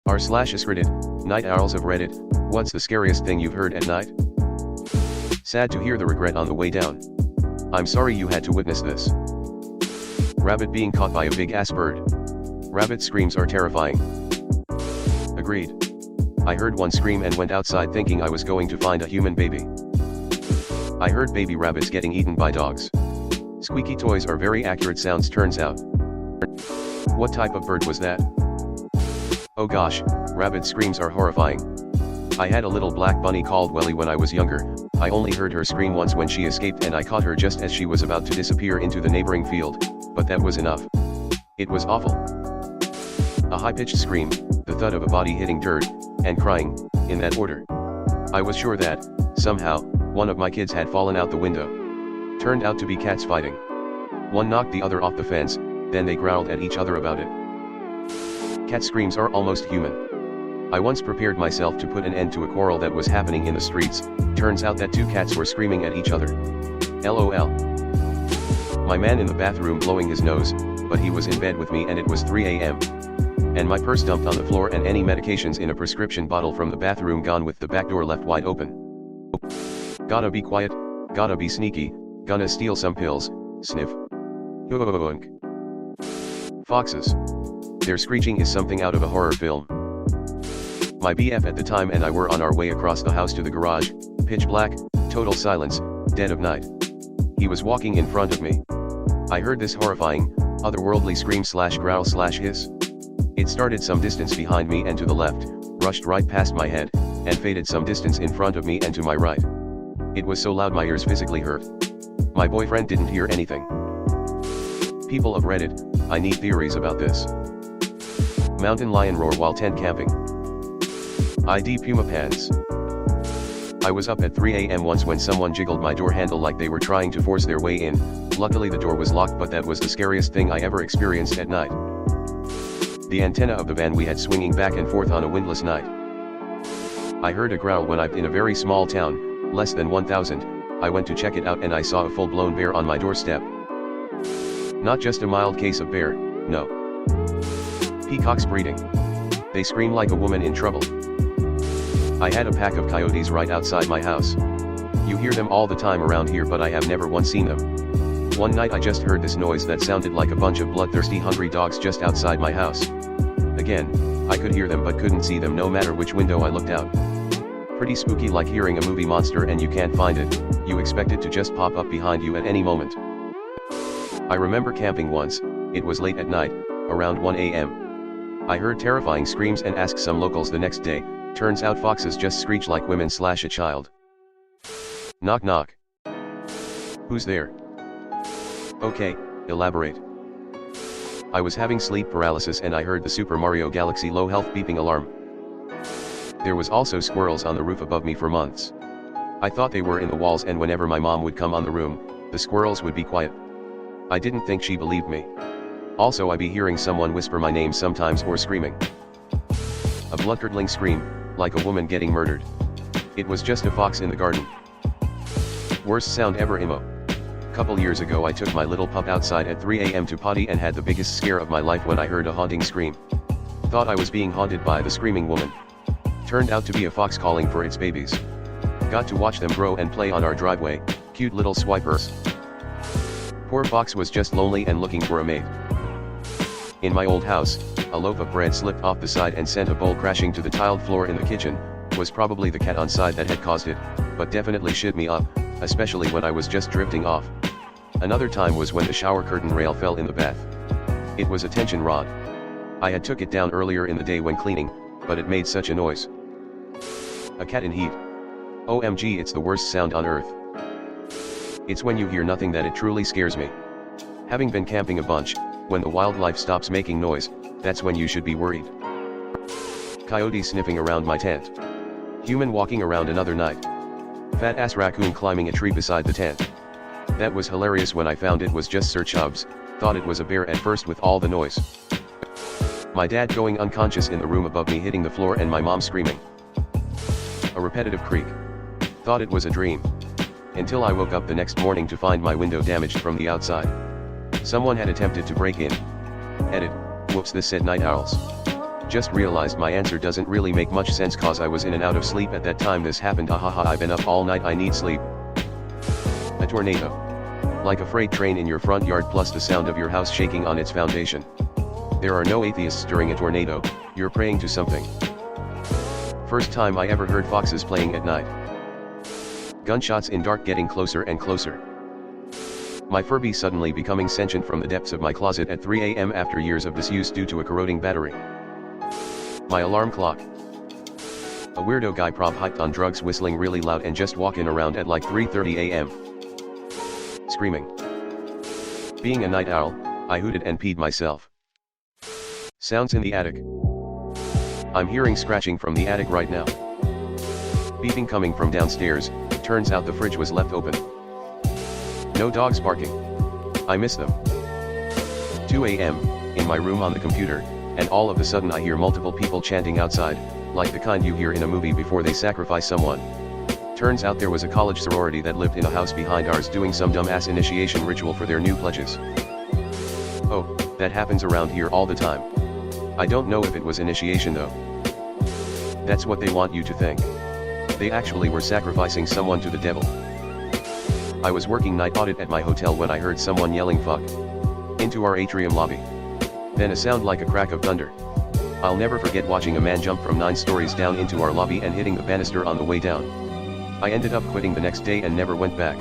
r/askreddit, Night Owls of Reddit, what's the scariest thing you've heard at night? Sad to hear the regret on the way down. I'm sorry you had to witness this. Rabbit being caught by a big ass bird. Rabbit screams are terrifying. Agreed. I heard one scream and went outside thinking I was going to find a human baby. I heard baby rabbits getting eaten by dogs. Squeaky toys are very accurate sounds turns out. What type of bird was that? Oh gosh, rabbit screams are horrifying. I had a little black bunny called Welly when I was younger. I only heard her scream once when she escaped and I caught her just as she was about to disappear into the neighboring field, but that was enough. It was awful. A high-pitched scream, the thud of a body hitting dirt, and crying, in that order. I was sure that, somehow, one of my kids had fallen out the window. Turned out to be cats fighting. One knocked the other off the fence, then they growled at each other about it. Cat screams are almost human. I once prepared myself to put an end to a quarrel that was happening in the streets. Turns out that two cats were screaming at each other. LOL. My man in the bathroom blowing his nose, but he was in bed with me and it was 3 a.m. And my purse dumped on the floor and any medications in a prescription bottle from the bathroom gone with the back door left wide open. Gotta be quiet, gotta be sneaky, gonna steal some pills, sniff. Foxes. Their screeching is something out of a horror film. My BF at the time and I were on our way across the house to the garage, pitch black, total silence, dead of night. He was walking in front of me. I heard this horrifying, otherworldly scream/growl/hiss. It started some distance behind me and to the left, rushed right past my head, and faded some distance in front of me and to my right. It was so loud my ears physically hurt. My boyfriend didn't hear anything. People of Reddit, I need theories about this. Mountain lion roar while tent camping. ID Puma pants. I was up at 3 a.m. once when someone jiggled my door handle like they were trying to force their way in. Luckily the door was locked, but that was the scariest thing I ever experienced at night. The antenna of the van we had swinging back and forth on a windless night. I heard a growl when I'm in a very small town, less than 1,000, I went to check it out and I saw a full-blown bear on my doorstep. Not just a mild case of bear, no. Peacocks breeding. They scream like a woman in trouble. I had a pack of coyotes right outside my house. You hear them all the time around here but I have never once seen them. One night I just heard this noise that sounded like a bunch of bloodthirsty hungry dogs just outside my house. Again, I could hear them but couldn't see them no matter which window I looked out. Pretty spooky, like hearing a movie monster and you can't find it, you expect it to just pop up behind you at any moment. I remember camping once, it was late at night, around 1 a.m. I heard terrifying screams and asked some locals the next day, turns out foxes just screech like women/a child. Knock knock. Who's there? Okay, elaborate. I was having sleep paralysis and I heard the Super Mario Galaxy low health beeping alarm. There was also squirrels on the roof above me for months. I thought they were in the walls and whenever my mom would come on the room, the squirrels would be quiet. I didn't think she believed me. Also I be hearing someone whisper my name sometimes or screaming. A blood-curdling scream, like a woman getting murdered. It was just a fox in the garden. Worst sound ever emo. Couple years ago I took my little pup outside at 3 a.m. to potty and had the biggest scare of my life when I heard a haunting scream. Thought I was being haunted by the screaming woman. Turned out to be a fox calling for its babies. Got to watch them grow and play on our driveway, cute little swipers. Poor fox was just lonely and looking for a mate. In my old house, a loaf of bread slipped off the side and sent a bowl crashing to the tiled floor in the kitchen. Was probably the cat on side that had caused it, but definitely shit me up, especially when I was just drifting off. Another time was when the shower curtain rail fell in the bath. It was a tension rod. I had took it down earlier in the day when cleaning, but it made such a noise. A cat in heat. OMG, it's the worst sound on earth. It's when you hear nothing that it truly scares me. Having been camping a bunch, when the wildlife stops making noise, that's when you should be worried. Coyote sniffing around my tent. Human walking around another night. Fat ass raccoon climbing a tree beside the tent. That was hilarious when I found it was just Sir Chubbs, thought it was a bear at first with all the noise. My dad going unconscious in the room above me hitting the floor and my mom screaming. A repetitive creak. Thought it was a dream. Until I woke up the next morning to find my window damaged from the outside. Someone had attempted to break in. Edit, whoops, this said night owls. Just realized my answer doesn't really make much sense cause I was in and out of sleep at that time this happened. Hahaha, I've been up all night, I need sleep. A tornado. Like a freight train in your front yard plus the sound of your house shaking on its foundation. There are no atheists during a tornado, you're praying to something. First time I ever heard foxes playing at night. Gunshots in dark getting closer and closer. My Furby suddenly becoming sentient from the depths of my closet at 3 a.m. after years of disuse due to a corroding battery. My alarm clock. A weirdo guy prob hyped on drugs whistling really loud and just walking around at like 3:30 a.m. Screaming. Being a night owl, I hooted and peed myself. Sounds in the attic. I'm hearing scratching from the attic right now. Beeping coming from downstairs, turns out the fridge was left open. No dogs barking. I miss them. 2 a.m., in my room on the computer, and all of a sudden I hear multiple people chanting outside, like the kind you hear in a movie before they sacrifice someone. Turns out there was a college sorority that lived in a house behind ours doing some dumbass initiation ritual for their new pledges. Oh, that happens around here all the time. I don't know if it was initiation though. That's what they want you to think. They actually were sacrificing someone to the devil. I was working night audit at my hotel when I heard someone yelling fuck into our atrium lobby. Then a sound like a crack of thunder. I'll never forget watching a man jump from 9 stories down into our lobby and hitting the banister on the way down. I ended up quitting the next day and never went back.